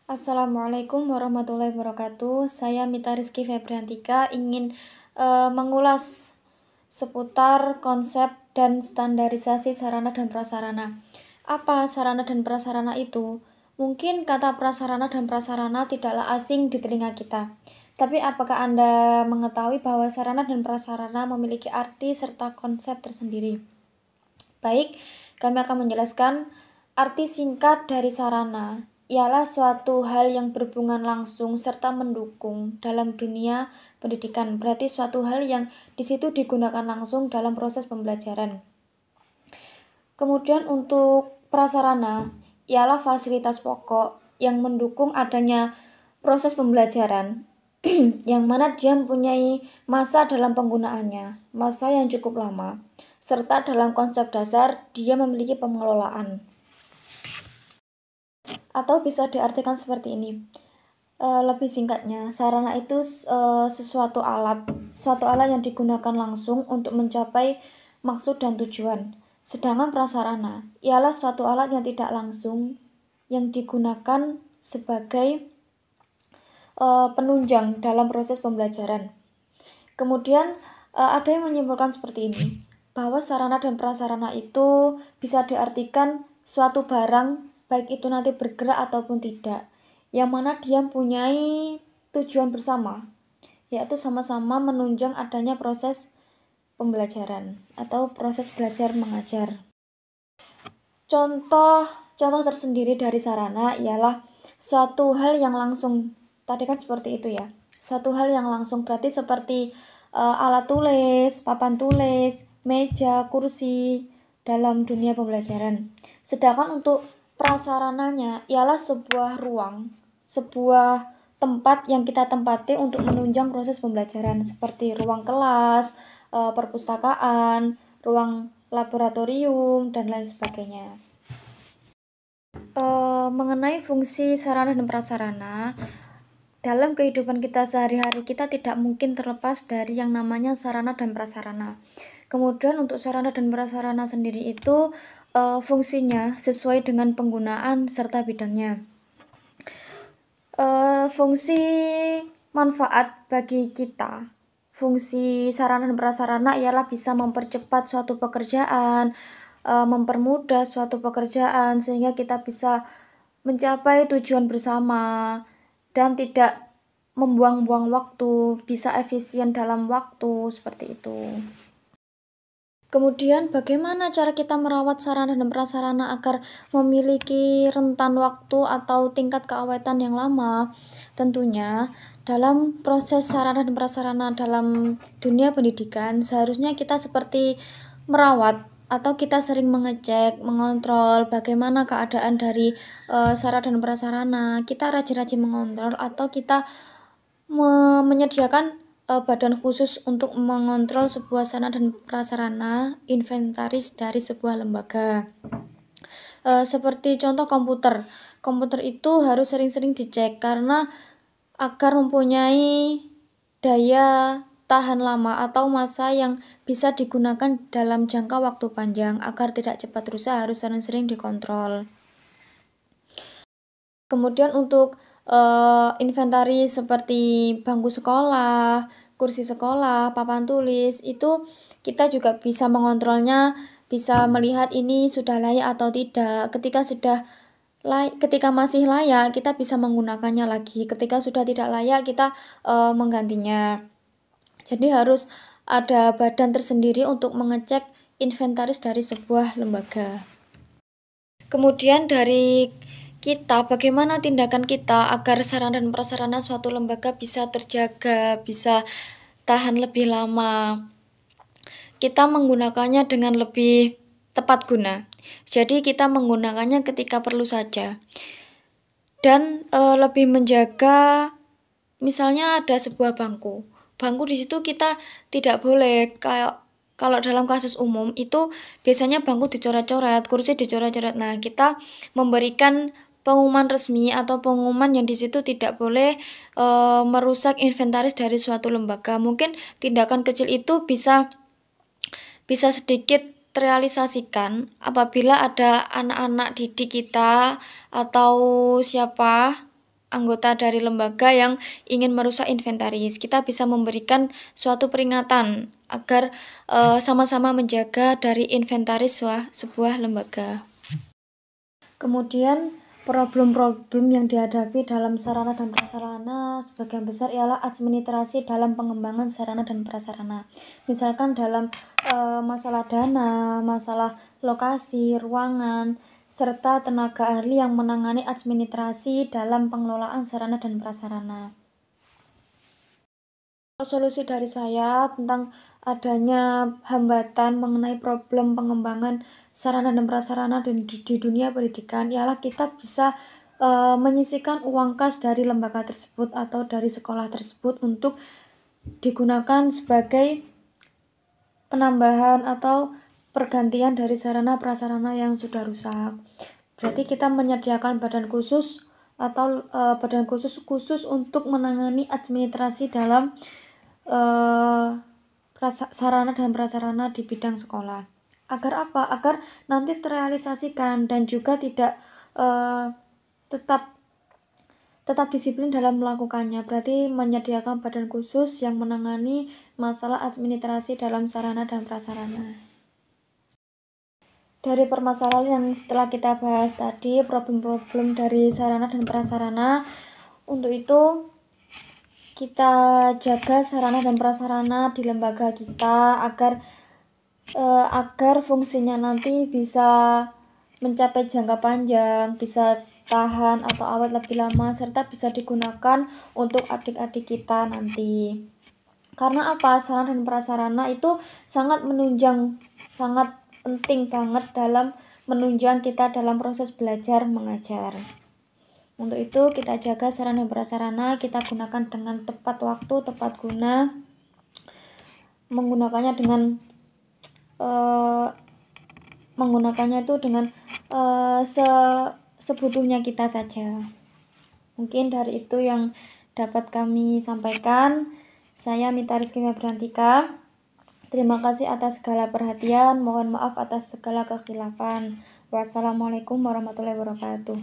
Assalamualaikum warahmatullahi wabarakatuh. Saya Mita Rizky Febriantika ingin mengulas seputar konsep dan standarisasi sarana dan prasarana. Apa sarana dan prasarana itu? Mungkin kata prasarana dan prasarana tidaklah asing di telinga kita. Tapi apakah Anda mengetahui bahwa sarana dan prasarana memiliki arti serta konsep tersendiri? Baik, kami akan menjelaskan arti singkat dari sarana ialah suatu hal yang berhubungan langsung serta mendukung dalam dunia pendidikan. Berarti suatu hal yang di situ digunakan langsung dalam proses pembelajaran. Kemudian untuk prasarana ialah fasilitas pokok yang mendukung adanya proses pembelajaran yang mana dia mempunyai masa dalam penggunaannya, masa yang cukup lama, serta dalam konsep dasar dia memiliki pengelolaan. Atau bisa diartikan seperti ini. Lebih singkatnya, sarana itu suatu alat yang digunakan langsung untuk mencapai maksud dan tujuan. Sedangkan prasarana ialah suatu alat yang tidak langsung yang digunakan sebagai penunjang dalam proses pembelajaran. Kemudian ada yang menyimpulkan seperti ini, bahwa sarana dan prasarana itu bisa diartikan suatu barang, baik itu nanti bergerak ataupun tidak, yang mana dia mempunyai tujuan bersama, yaitu sama-sama menunjang adanya proses pembelajaran atau proses belajar mengajar. Contoh tersendiri dari sarana ialah suatu hal yang langsung, tadi kan seperti itu ya, suatu hal yang langsung berarti seperti alat tulis, papan tulis, meja, kursi dalam dunia pembelajaran. Sedangkan untuk prasarananya ialah sebuah ruang, sebuah tempat yang kita tempati untuk menunjang proses pembelajaran seperti ruang kelas, perpustakaan, ruang laboratorium, dan lain sebagainya. Mengenai fungsi sarana dan prasarana, dalam kehidupan kita sehari-hari kita tidak mungkin terlepas dari yang namanya sarana dan prasarana. Kemudian untuk sarana dan prasarana sendiri itu fungsinya sesuai dengan penggunaan serta bidangnya. Fungsi manfaat bagi kita, fungsi sarana dan prasarana ialah bisa mempercepat suatu pekerjaan, mempermudah suatu pekerjaan sehingga kita bisa mencapai tujuan bersama dan tidak membuang-buang waktu, bisa efisien dalam waktu, seperti itu. Kemudian bagaimana cara kita merawat sarana dan prasarana agar memiliki rentan waktu atau tingkat keawetan yang lama? Tentunya dalam proses sarana dan prasarana dalam dunia pendidikan seharusnya kita seperti merawat atau kita sering mengecek, mengontrol bagaimana keadaan dari sarana dan prasarana. Kita rajin-rajin mengontrol atau kita menyediakan badan khusus untuk mengontrol sebuah sarana dan prasarana, inventaris dari sebuah lembaga. Seperti contoh komputer itu harus sering-sering dicek karena agar mempunyai daya tahan lama atau masa yang bisa digunakan dalam jangka waktu panjang. Agar tidak cepat rusak harus sering-sering dikontrol. Kemudian untuk inventaris seperti bangku sekolah, kursi sekolah, papan tulis, itu kita juga bisa mengontrolnya, bisa melihat ini sudah layak atau tidak. Ketika masih layak, kita bisa menggunakannya lagi. Ketika sudah tidak layak, kita menggantinya. Jadi harus ada badan tersendiri untuk mengecek inventaris dari sebuah lembaga. Kemudian dari kita, bagaimana tindakan kita agar sarana dan prasarana suatu lembaga bisa terjaga, bisa tahan lebih lama. Kita menggunakannya dengan lebih tepat guna. Jadi kita menggunakannya ketika perlu saja. Dan lebih menjaga, misalnya ada sebuah bangku di situ kita tidak boleh kalau dalam kasus umum itu biasanya bangku dicoret-coret, kursi dicoret-coret. Nah, kita memberikan pengumuman resmi atau pengumuman yang di situ tidak boleh merusak inventaris dari suatu lembaga. Mungkin tindakan kecil itu bisa sedikit terrealisasikan apabila ada anak-anak didik kita atau siapa anggota dari lembaga yang ingin merusak inventaris. Kita bisa memberikan suatu peringatan agar sama-sama menjaga dari inventaris sebuah lembaga. Kemudian problem-problem yang dihadapi dalam sarana dan prasarana sebagian besar ialah administrasi dalam pengembangan sarana dan prasarana. Misalkan dalam masalah dana, masalah lokasi, ruangan, serta tenaga ahli yang menangani administrasi dalam pengelolaan sarana dan prasarana. Solusi dari saya tentang adanya hambatan mengenai problem pengembangan sarana dan prasarana di dunia pendidikan ialah kita bisa menyisihkan uang kas dari lembaga tersebut atau dari sekolah tersebut untuk digunakan sebagai penambahan atau pergantian dari sarana prasarana yang sudah rusak. Berarti kita menyediakan badan khusus atau badan khusus untuk menangani administrasi dalam sarana dan prasarana di bidang sekolah. Agar apa? Agar nanti terrealisasikan dan juga tidak tetap disiplin dalam melakukannya. Berarti menyediakan badan khusus yang menangani masalah administrasi dalam sarana dan prasarana. Dari permasalahan yang setelah kita bahas tadi, problem-problem dari sarana dan prasarana, untuk itu kita jaga sarana dan prasarana di lembaga kita agar fungsinya nanti bisa mencapai jangka panjang, bisa tahan atau awet lebih lama, serta bisa digunakan untuk adik-adik kita nanti. Karena apa? Sarana dan prasarana itu sangat penting banget dalam menunjang kita dalam proses belajar mengajar. Untuk itu kita jaga sarana dan prasarana, kita gunakan dengan tepat waktu, tepat guna, menggunakannya itu dengan sebutuhnya kita saja. Mungkin dari itu yang dapat kami sampaikan. Saya Mita Rizky Febriantika. Terima kasih atas segala perhatian, mohon maaf atas segala kekhilafan. Wassalamualaikum warahmatullahi wabarakatuh.